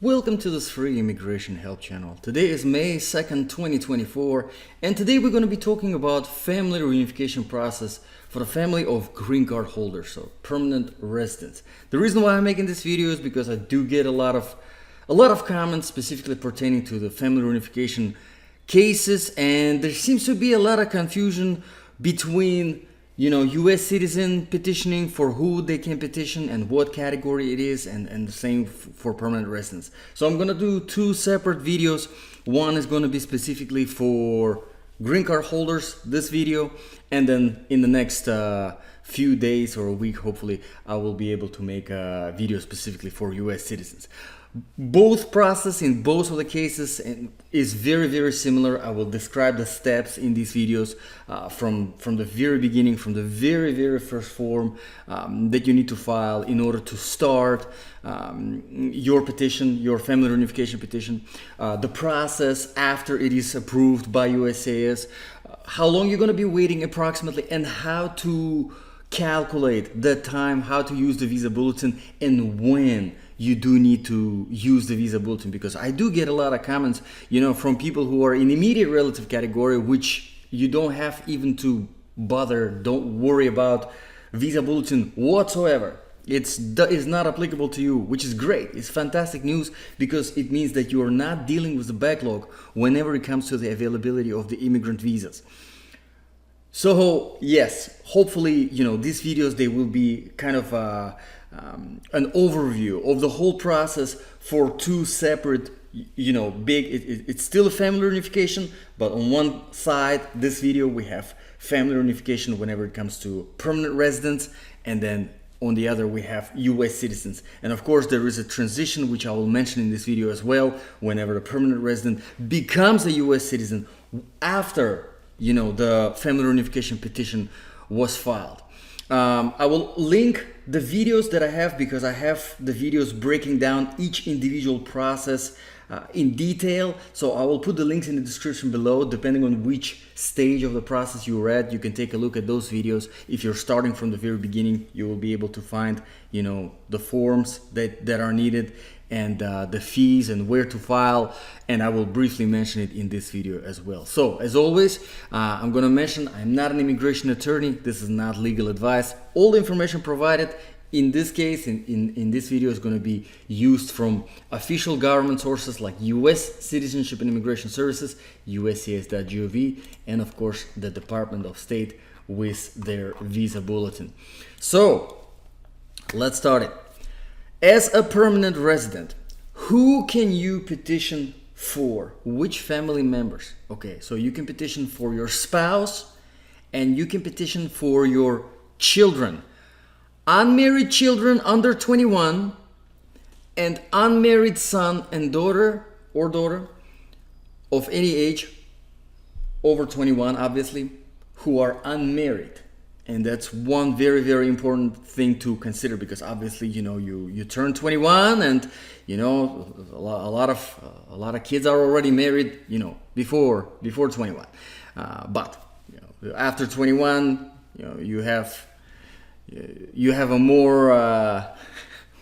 Welcome to this free immigration help channel. Today is May 2nd, 2024, and today we're going to be talking about family reunification process for the family of green card holders, so permanent residents. The reason why I'm making this video is because I do get a lot of comments specifically pertaining to the family reunification cases, and there seems to be a lot of confusion between US citizen petitioning for who they can petition and what category it is, and the same for permanent residents. So I'm gonna do two separate videos. One is gonna be specifically for green card holders, this video, and then in the next few days or a week, hopefully, I will be able to make a video specifically for US citizens. Both process in both of the cases is very similar. I will describe the steps in these videos from the very beginning, from the very first form that you need to file in order to start your petition, your family reunification petition, the process after it is approved by USCIS, how long you're going to be waiting approximately, and how to calculate the time, how to use the visa bulletin, and when you do need to use the visa bulletin, because I do get a lot of comments, from people who are in immediate relative category, which you don't have even to bother, don't worry about visa bulletin whatsoever. It's not applicable to you, which is great. It's fantastic news, because it means that you are not dealing with the backlog whenever it comes to the availability of the immigrant visas. So yes, hopefully, these videos, they will be kind of an overview of the whole process for two separate, it's still a family reunification, but on one side, this video, we have family reunification whenever it comes to permanent residents, and then on the other, we have US citizens. And of course, there is a transition, which I will mention in this video as well, whenever a permanent resident becomes a US citizen after the family reunification petition was filed. I will link the videos that I have, because I have the videos breaking down each individual process in detail. So I will put the links in the description below. Depending on which stage of the process you're at, you can take a look at those videos. If you're starting from the very beginning, you will be able to find the forms that are needed, and the fees and where to file, and I will briefly mention it in this video as well. So as always, I'm going to mention I'm not an immigration attorney. This is not legal advice. All the information provided in this case, in this video, is going to be used from official government sources like US Citizenship and Immigration Services, USCIS.gov, and of course the Department of State with their visa bulletin. So let's start it. As a permanent resident, who can you petition for? Which family members? Okay, so you can petition for your spouse, and you can petition for your children. Unmarried children under 21, and unmarried son and daughter or daughter of any age over 21, obviously, who are unmarried. And that's one very important thing to consider, because obviously you turn 21, and a lot of kids are already married before 21, but after 21 you have a more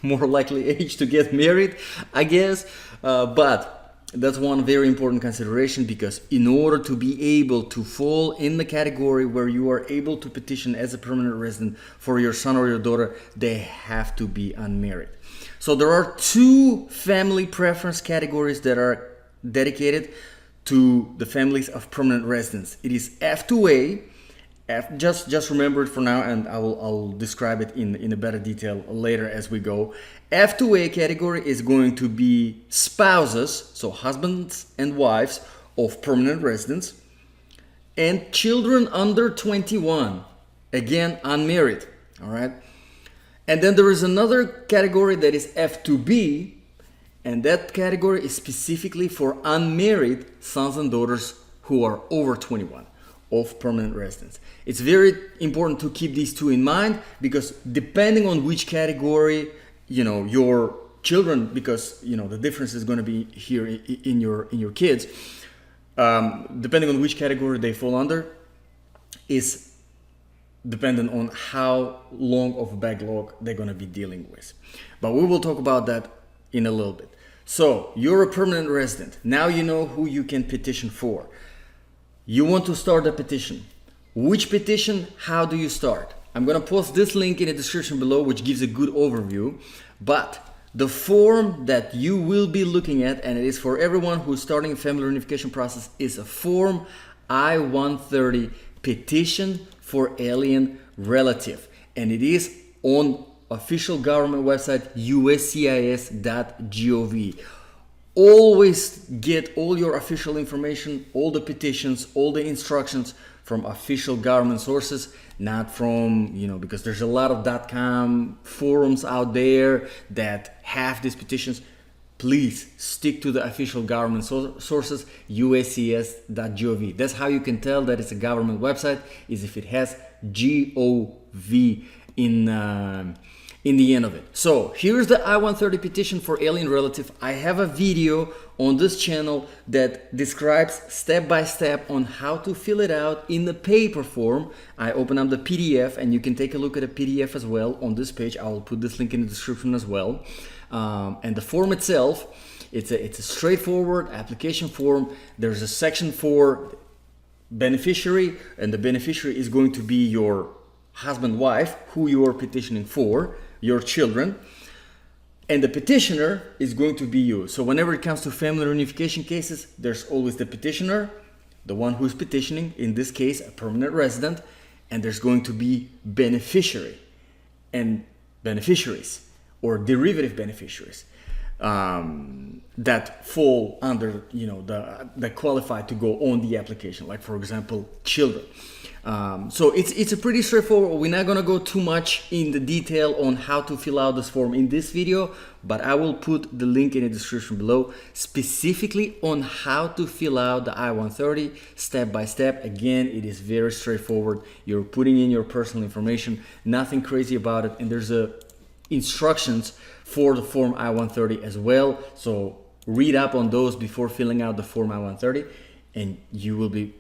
likely age to get married, I guess, but that's one very important consideration, because in order to be able to fall in the category where you are able to petition as a permanent resident for your son or your daughter, they have to be unmarried. So there are two family preference categories that are dedicated to the families of permanent residents. It is F2A. Just remember it for now, and I'll describe it in a better detail later as we go. F2A category is going to be spouses, so husbands and wives of permanent residents, and children under 21, again unmarried. All right. And then there is another category that is F2B, and that category is specifically for unmarried sons and daughters who are over 21 of permanent residents. It's very important to keep these two in mind, because depending on which category your children, because the difference is going to be here in your kids, depending on which category they fall under, is dependent on how long of a backlog they're going to be dealing with. But we will talk about that in a little bit. So you're a permanent resident. Now you know who you can petition for. You want to start a petition. Which petition? How do you start? I'm gonna post this link in the description below, which gives a good overview. But the form that you will be looking at, and it is for everyone who's starting a family reunification process, is a form I-130 petition for alien relative. And it is on official government website USCIS.gov. Always get all your official information, all the petitions, all the instructions from official government sources, not from, because there's a lot of .com forums out there that have these petitions. Please stick to the official government sources, USCIS.gov. That's how you can tell that it's a government website, is if it has GOV in the end of it. So here's the I-130 petition for alien relative. I have a video on this channel that describes step by step on how to fill it out in the paper form. I open up the PDF and you can take a look at the PDF as well on this page. I will put this link in the description as well. And the form itself, it's a straightforward application form. There's a section for beneficiary, and the beneficiary is going to be your husband, wife, who you are petitioning for, your children, and the petitioner is going to be you. So whenever it comes to family reunification cases, there's always the petitioner, the one who's petitioning, in this case a permanent resident, and there's going to be beneficiary and beneficiaries or derivative beneficiaries that fall under the qualified to go on the application, like for example children. So it's a pretty straightforward. We're not gonna go too much in the detail on how to fill out this form in this video, but I will put the link in the description below specifically on how to fill out the I-130 step by step. Again, it is very straightforward. You're putting in your personal information, nothing crazy about it, and there's instructions for the form I-130 as well. So read up on those before filling out the form I-130, and you will be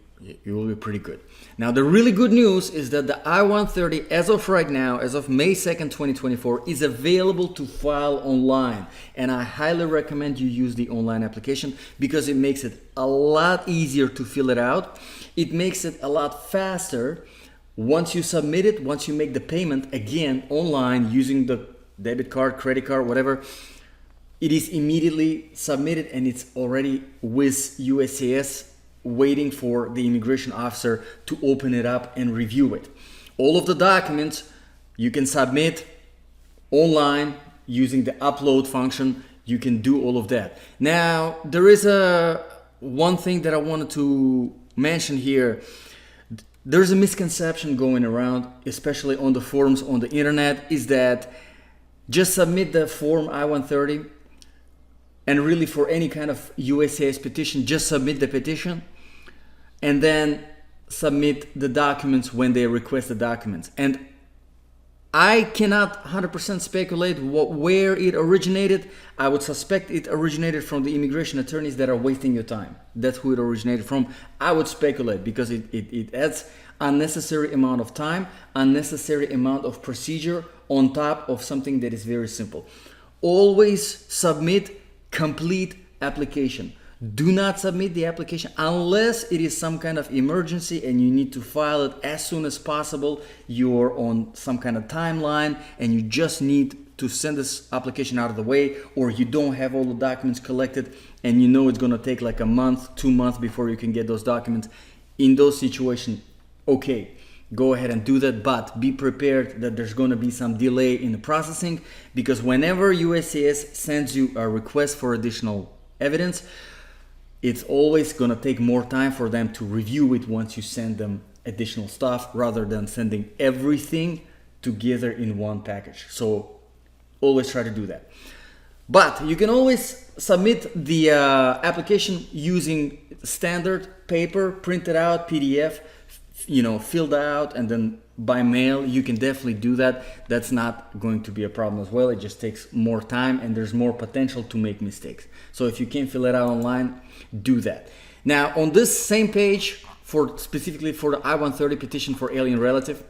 pretty good. Now, the really good news is that the I-130, as of right now, as of May 2nd, 2024, is available to file online. And I highly recommend you use the online application because it makes it a lot easier to fill it out. It makes it a lot faster. Once you submit it, once you make the payment, again, online, using the debit card, credit card, whatever, it is immediately submitted and it's already with USCIS, waiting for the immigration officer to open it up and review it. All of the documents you can submit online using the upload function. You can do all of that. Now, there is one thing that I wanted to mention here. There's a misconception going around, especially on the forums on the internet, is that just submit the form I-130, and really for any kind of USCIS petition, just submit the petition and then submit the documents when they request the documents. And I cannot 100% speculate where it originated. I would suspect it originated from the immigration attorneys that are wasting your time. That's who it originated from. I would speculate because it adds unnecessary amount of time, unnecessary amount of procedure on top of something that is very simple. Always submit complete application. Do not submit the application unless it is some kind of emergency and you need to file it as soon as possible. You're on some kind of timeline and you just need to send this application out of the way, or you don't have all the documents collected and you know it's going to take like a month, 2 months before you can get those documents. In those situations, okay, go ahead and do that, but be prepared that there's going to be some delay in the processing, because whenever USCIS sends you a request for additional evidence, it's always going to take more time for them to review it once you send them additional stuff, rather than sending everything together in one package. So always try to do that. But you can always submit the application using standard paper, printed out PDF, filled out, and then by mail. You can definitely do that. That's not going to be a problem as well. It just takes more time and there's more potential to make mistakes. So if you can fill it out online, do that. Now, on this same page, specifically for the I-130 petition for alien relative,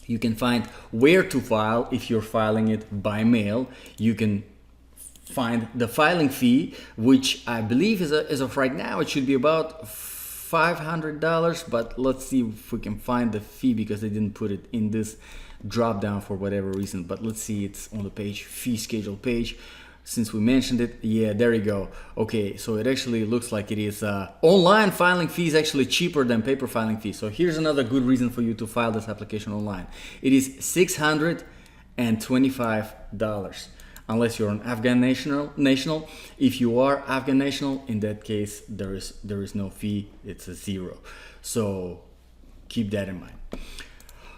you can find where to file. If you're filing it by mail, you can find the filing fee, which I believe is as of right now, it should be about $500, but let's see if we can find the fee because they didn't put it in this drop down for whatever reason. But let's see, it's on the page, fee schedule page. Since we mentioned it, yeah, there you go. Okay, so it actually looks like it is online filing fee is actually cheaper than paper filing fee. So here's another good reason for you to file this application online. It is $625, unless you're an Afghan national. If you are Afghan national, in that case, there is no fee. It's a zero. So keep that in mind.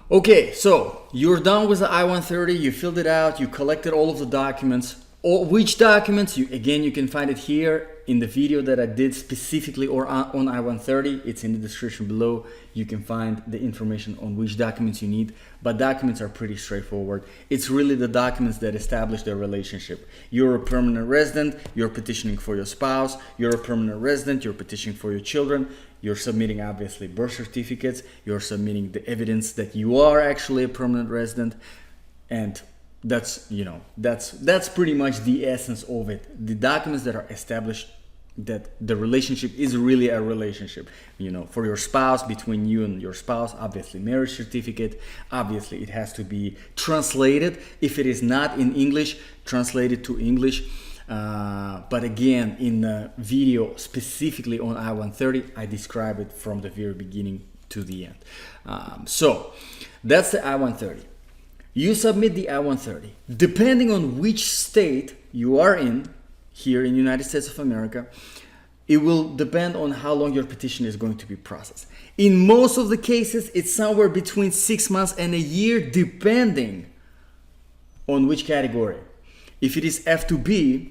Okay, so you're done with the I-130. You filled it out. You collected all of the documents. Which documents? You can find it here in the video that I did specifically on I-130. It's in the description below. You can find the information on which documents you need, but documents are pretty straightforward. It's really the documents that establish their relationship. You're a permanent resident, you're petitioning for your spouse. You're a permanent resident, you're petitioning for your children. You're submitting obviously birth certificates. You're submitting the evidence that you are actually a permanent resident, and that's pretty much the essence of it. The documents that are established that the relationship is really a relationship, for your spouse, between you and your spouse. Obviously marriage certificate, obviously it has to be translated. If it is not in English, translate it to English. But again, in the video specifically on I-130, I describe it from the very beginning to the end. So that's the I-130. You submit the I-130. Depending on which state you are in, here in the United States of America, it will depend on how long your petition is going to be processed. In most of the cases, it's somewhere between 6 months and a year, depending on which category. If it is F2B,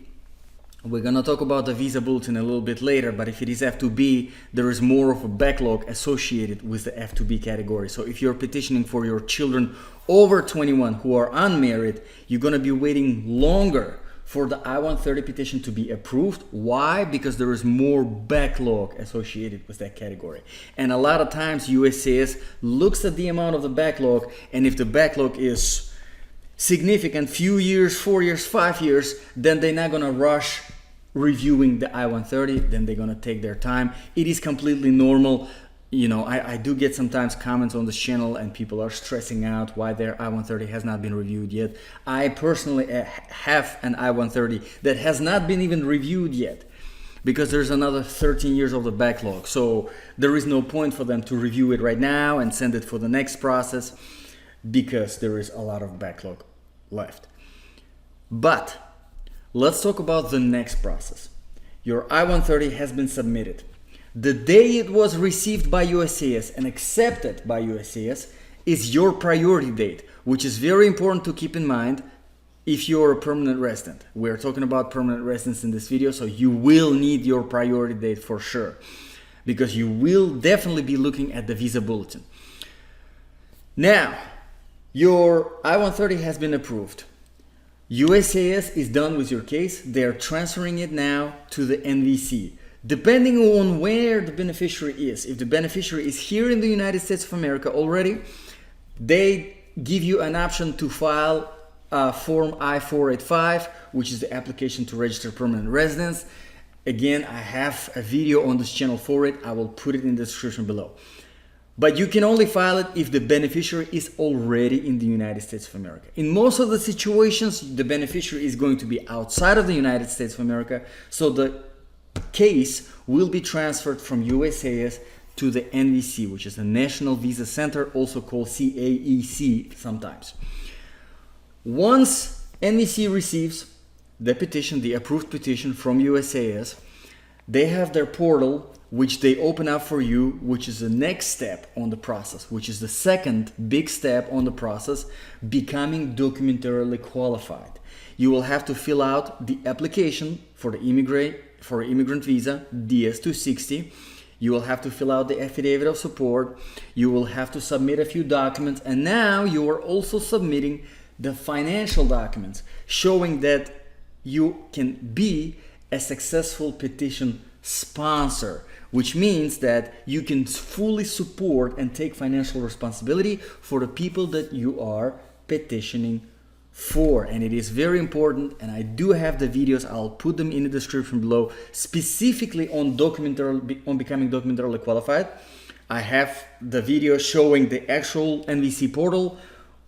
we're going to talk about the visa bulletin a little bit later, but if it is F2B, there is more of a backlog associated with the F2B category. So if you're petitioning for your children over 21 who are unmarried, you're going to be waiting longer for the I-130 petition to be approved. Why? Because there is more backlog associated with that category. And a lot of times USCIS looks at the amount of the backlog, and if the backlog is significant, few years, 4 years, 5 years, then they're not gonna rush reviewing the I-130, then they're gonna take their time. It is completely normal. I do get sometimes comments on this channel and people are stressing out why their I-130 has not been reviewed yet. I personally have an I-130 that has not been even reviewed yet because there's another 13 years of the backlog. So there is no point for them to review it right now and send it for the next process because there is a lot of backlog left. But let's talk about the next process. Your I-130 has been submitted. The day it was received by USCIS and accepted by USCIS is your priority date, which is very important to keep in mind if you're a permanent resident. We're talking about permanent residents in this video, so you will need your priority date for sure, because you will definitely be looking at the visa bulletin. Now, your I-130 has been approved. USCIS is done with your case. They're transferring it now to the NVC. Depending on where the beneficiary is, if the beneficiary is here in the United States of America already, they give you an option to file Form I-485, which is the application to register permanent residence. Again, I have a video on this channel for it. I will put it in the description below. But you can only file it if the beneficiary is already in the United States of America. In most of the situations, the beneficiary is going to be outside of the United States of America, so the case will be transferred from USCIS to the NVC, which is the National Visa Center, also called CAEC sometimes. Once NVC receives the petition, the approved petition from USCIS, they have their portal, which they open up for you, which is the next step on the process, which is the second big step on the process, becoming documentarily qualified. You will have to fill out the application for the immigrant visa, DS-260. You will have to fill out the affidavit of support. You will have to submit a few documents, and now you are also submitting the financial documents showing that you can be a successful petition sponsor, which means that you can fully support and take financial responsibility for the people that you are petitioning for, and it is very important, and I do have the videos, I'll put them in the description below, specifically on becoming documentarily qualified. I have the video showing the actual NVC portal,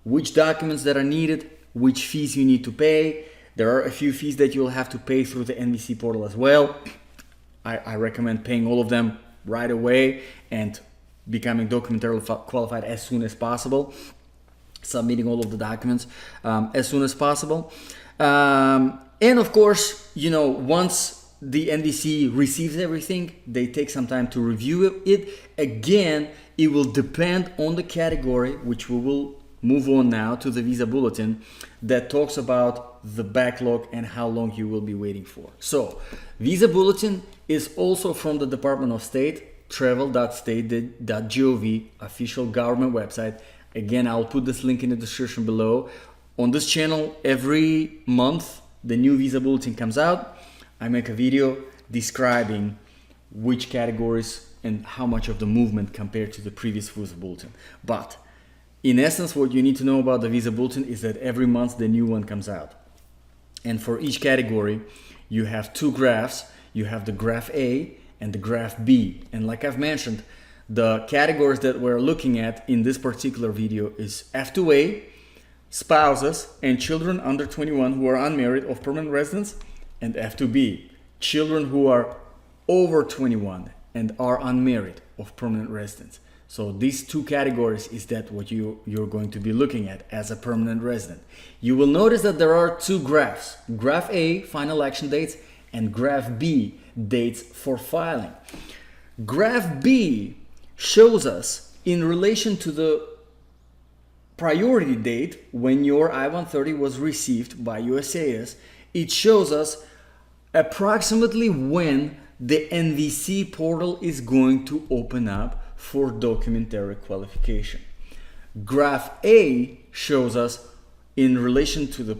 which documents that are needed, which fees you need to pay. There are a few fees that you'll have to pay through the NVC portal as well. I recommend paying all of them right away and becoming documentarily qualified as soon as possible, submitting all of the documents as soon as possible. And of course, you know, once the NVC receives everything, they take some time to review it. Again, it will depend on the category, which we will move on now to the visa bulletin that talks about the backlog and how long you will be waiting for. So visa bulletin is also from the Department of State, travel.state.gov, official government website. Again, I'll put this link in the description below. On this channel, every month the new visa bulletin comes out. I make a video describing which categories and how much of the movement compared to the previous visa bulletin. But in essence, what you need to know about the visa bulletin is that every month the new one comes out. And for each category, you have two graphs. You have the graph A and the graph B. And like I've mentioned, the categories that we're looking at in this particular video is F2A, spouses and children under 21 who are unmarried of permanent residents, and F2B, children who are over 21 and are unmarried of permanent residents. So these two categories is that what you're going to be looking at as a permanent resident. You will notice that there are two graphs, graph A, final action dates, and graph B, dates for filing. Graph B shows us in relation to the priority date when your I-130 was received by USCIS, it shows us approximately when the NVC portal is going to open up for documentary qualification. Graph A shows us in relation to the,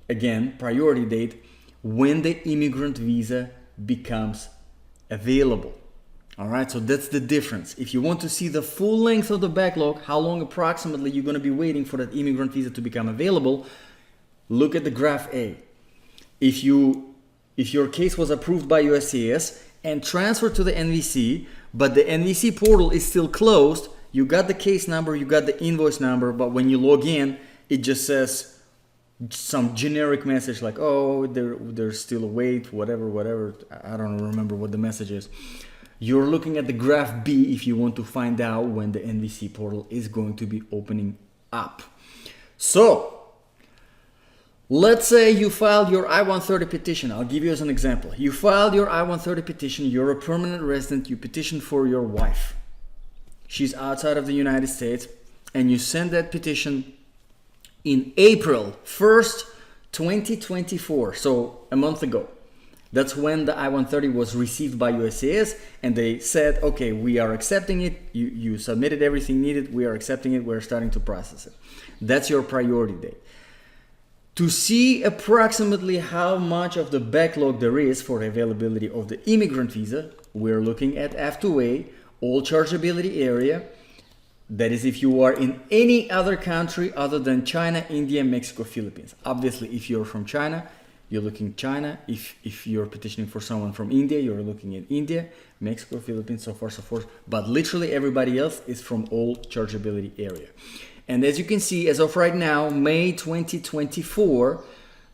again, priority date when the immigrant visa becomes available. All right, so that's the difference. If you want to see the full length of the backlog, how long approximately you're going to be waiting for that immigrant visa to become available, look at the graph A. If your case was approved by USCIS and transferred to the NVC, but the NVC portal is still closed, you got the case number, you got the invoice number, but when you log in, it just says some generic message like, oh, there's still a wait, whatever. I don't remember what the message is. You're looking at the graph B if you want to find out when the NVC portal is going to be opening up. So, let's say you filed your I-130 petition. I'll give you as an example. You filed your I-130 petition, you're a permanent resident, you petition for your wife. She's outside of the United States, and you send that petition in April 1st, 2024, so a month ago. That's when the I-130 was received by USCIS, and they said, okay, we are accepting it, you submitted everything needed, we are accepting it, we're starting to process it. That's your priority date. To see approximately how much of the backlog there is for availability of the immigrant visa, we're looking at F2A, all chargeability area. That is if you are in any other country other than China, India, Mexico, Philippines. Obviously, if you're from China, you're looking at China. If you're petitioning for someone from India, you're looking at India, Mexico, Philippines, so far, so forth. But literally everybody else is from all chargeability area. And as you can see, as of right now, May 2024,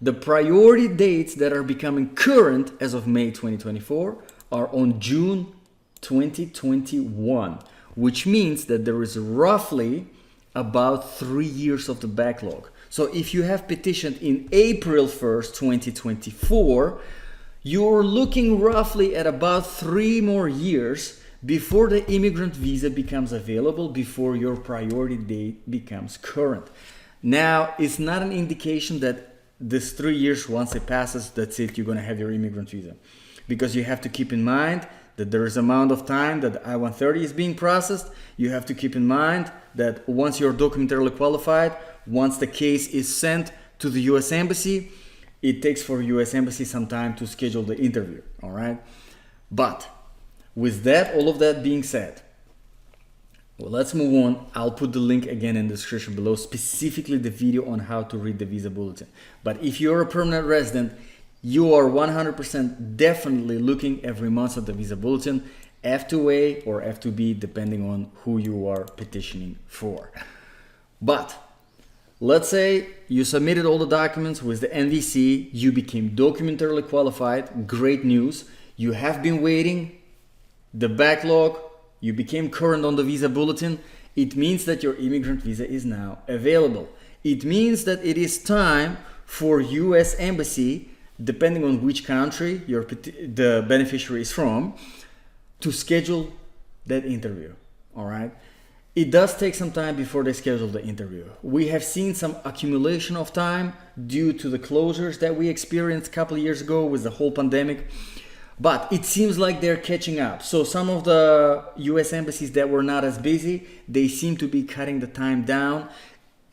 the priority dates that are becoming current as of May 2024 are on June 2021, which means that there is roughly about 3 years of the backlog. So if you have petitioned in April 1st, 2024, you're looking roughly at about 3 more years before the immigrant visa becomes available, before your priority date becomes current. Now, it's not an indication that this 3 years, once it passes, that's it, you're going to have your immigrant visa. Because you have to keep in mind that there is amount of time that the I-130 is being processed. You have to keep in mind that once you're documentarily qualified, once the case is sent to the U.S. Embassy, it takes for U.S. Embassy some time to schedule the interview, all right? But with that, all of that being said, Well, let's move on. I'll put the link again in the description below, specifically the video on how to read the visa bulletin. But if you're a permanent resident, you are 100% definitely looking every month at the visa bulletin, F2A or F2B, depending on who you are petitioning for. But let's say you submitted all the documents with the NVC, you became documentarily qualified, great news. You have been waiting, the backlog, you became current on the visa bulletin. It means that your immigrant visa is now available. It means that it is time for US Embassy, depending on which country the beneficiary is from, to schedule that interview. All right. It does take some time before they schedule the interview. We have seen some accumulation of time due to the closures that we experienced a couple of years ago with the whole pandemic. But it seems like they're catching up. So some of the US embassies that were not as busy, they seem to be cutting the time down.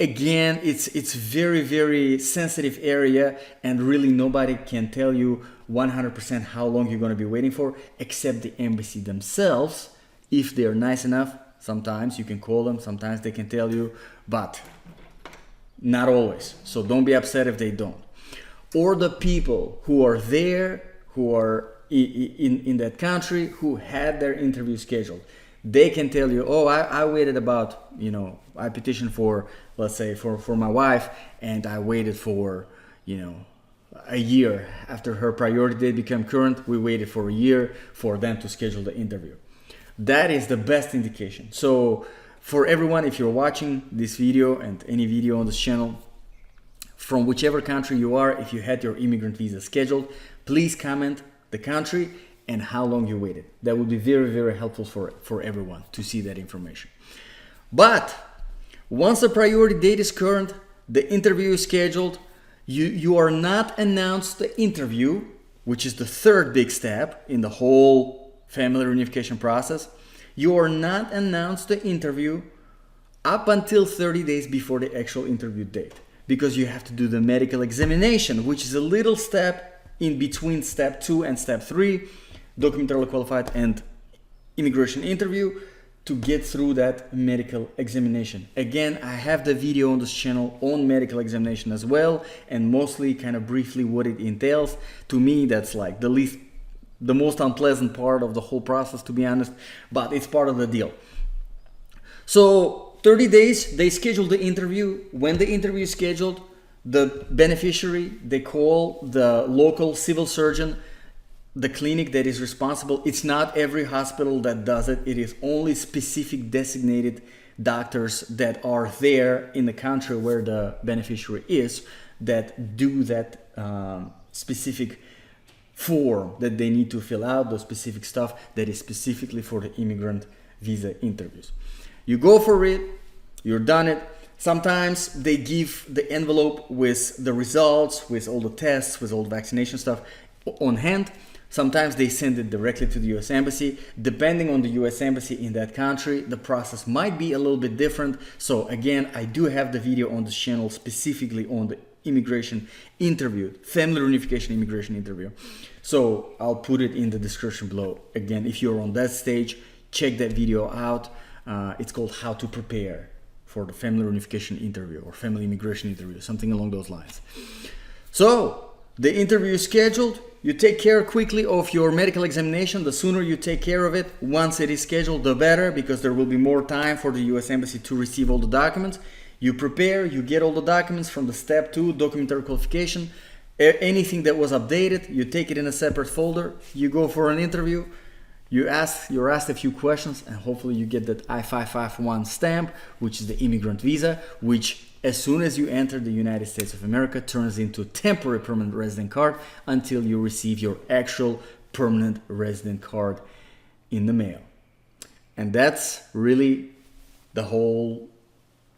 Again, it's very, very sensitive area, and really nobody can tell you 100% how long you're going to be waiting for, except the embassy themselves. If they're nice enough, sometimes you can call them, sometimes they can tell you, but not always. So don't be upset if they don't. Or the people who are there, who are in that country, who had their interview scheduled. They can tell you, oh, I waited about, I petitioned for, let's say, for my wife, and I waited for, a year. After her priority date became current, we waited for a year for them to schedule the interview. That is the best indication. So for everyone, if you're watching this video and any video on this channel, from whichever country you are, if you had your immigrant visa scheduled, please comment the country and how long you waited. That would be very, very helpful for everyone to see that information. But once the priority date is current, the interview is scheduled, you are not announced the interview, which is the third big step in the whole family reunification process. You are not announced the interview up until 30 days before the actual interview date, because you have to do the medical examination, which is a little step in between step 2 and step 3, documentarily qualified and immigration interview, to get through that medical examination. Again, I have the video on this channel on medical examination as well, and mostly kind of briefly what it entails. To me, that's like the most unpleasant part of the whole process, to be honest, but it's part of the deal. So 30 days, they schedule the interview. When the interview is scheduled, the beneficiary, they call the local civil surgeon, the clinic that is responsible. It's not every hospital that does it. It is only specific designated doctors that are there in the country where the beneficiary is that do that specific form that they need to fill out, the specific stuff that is specifically for the immigrant visa interviews. You go for it, you're done it. Sometimes they give the envelope with the results, with all the tests, with all the vaccination stuff on hand. Sometimes they send it directly to the US Embassy. Depending on the US Embassy in that country, the process might be a little bit different. So again, I do have the video on this channel specifically on the immigration interview, family reunification immigration interview. So I'll put it in the description below. Again, if you're on that stage, check that video out. It's called How to Prepare for the family reunification interview or family immigration interview, something along those lines. So the interview is scheduled. You take care quickly of your medical examination. The sooner you take care of it, once it is scheduled, the better, because there will be more time for the US Embassy to receive all the documents. You prepare, you get all the documents from the step 2, documentary qualification. Anything that was updated, you take it in a separate folder. You go for an interview. You're asked a few questions, and hopefully you get that I-551 stamp, which is the immigrant visa, which as soon as you enter the United States of America turns into a temporary permanent resident card until you receive your actual permanent resident card in the mail. And that's really the whole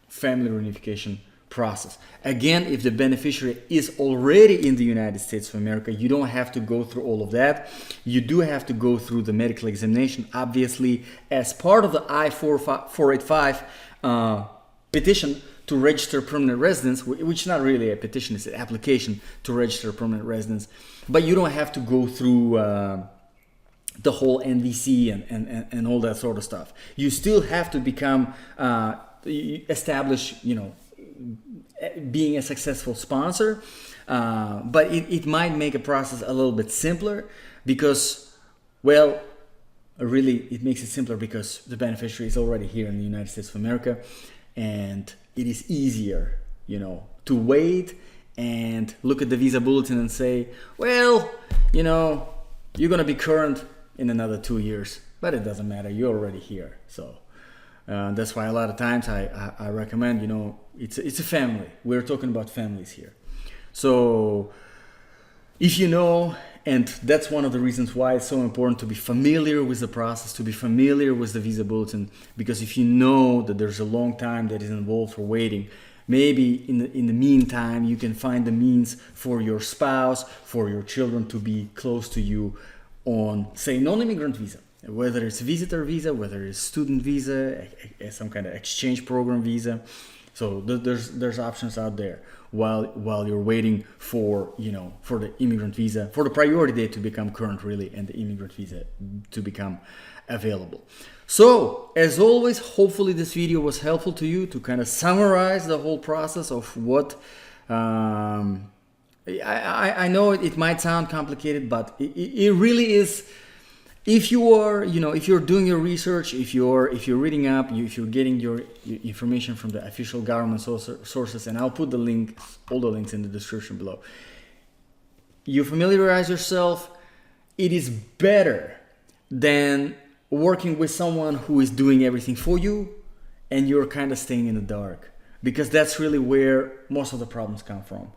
family reunification process. Again, if the beneficiary is already in the United States of America, you don't have to go through all of that. You do have to go through the medical examination, obviously, as part of the I-485 petition to register permanent residence, which is not really a petition, it's an application to register permanent residence. But you don't have to go through the whole NVC and all that sort of stuff. You still have to become, establish, being a successful sponsor, but it might make a process a little bit simpler because, well, really it makes it simpler because the beneficiary is already here in the United States of America, and it is easier, to wait and look at the visa bulletin and say, well, you're gonna be current in another 2 years, but it doesn't matter, you're already here. So that's why a lot of times I recommend, it's a family. We're talking about families here. So if and that's one of the reasons why it's so important to be familiar with the process, to be familiar with the visa bulletin, because if you know that there's a long time that is involved for waiting, maybe in the meantime you can find the means for your spouse, for your children to be close to you on, say, non-immigrant visa, whether it's visitor visa, whether it's student visa, some kind of exchange program visa. So there's options out there while you're waiting for for the immigrant visa, for the priority date to become current, really, and the immigrant visa to become available. So as always, hopefully this video was helpful to you to kind of summarize the whole process of what I know it might sound complicated, but it really is. If you are, if you're doing your research, if you're reading up, if you're getting your information from the official government sources, and I'll put all the links in the description below. You familiarize yourself. It is better than working with someone who is doing everything for you, and you're kind of staying in the dark, because that's really where most of the problems come from.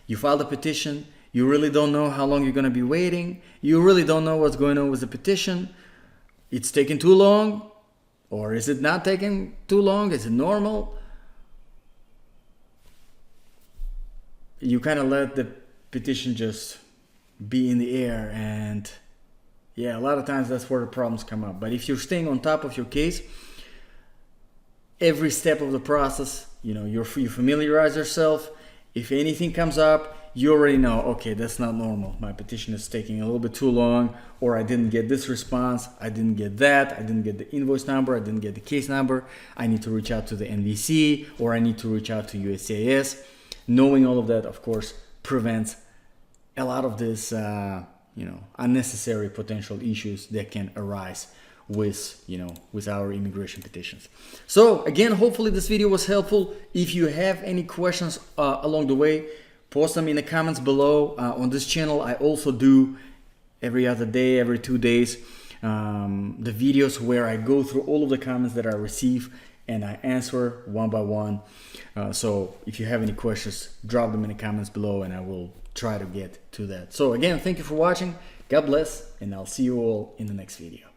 You filed a petition. You really don't know how long you're going to be waiting. You really don't know what's going on with the petition. It's taking too long, or is it not taking too long? Is it normal? You kind of let the petition just be in the air, and yeah, a lot of times that's where the problems come up. But if you're staying on top of your case, every step of the process, you familiarize yourself. If anything comes up, you already know, okay, that's not normal. My petition is taking a little bit too long, or I didn't get this response, I didn't get that, I didn't get the invoice number, I didn't get the case number, I need to reach out to the NVC, or I need to reach out to USCIS. Knowing all of that, of course, prevents a lot of this, unnecessary potential issues that can arise with our immigration petitions. So again, hopefully this video was helpful. If you have any questions along the way, post them in the comments below. On this channel, I also do every other day, every 2 days, the videos where I go through all of the comments that I receive and I answer one by one. So if you have any questions, drop them in the comments below and I will try to get to that. So again, thank you for watching. God bless, and I'll see you all in the next video.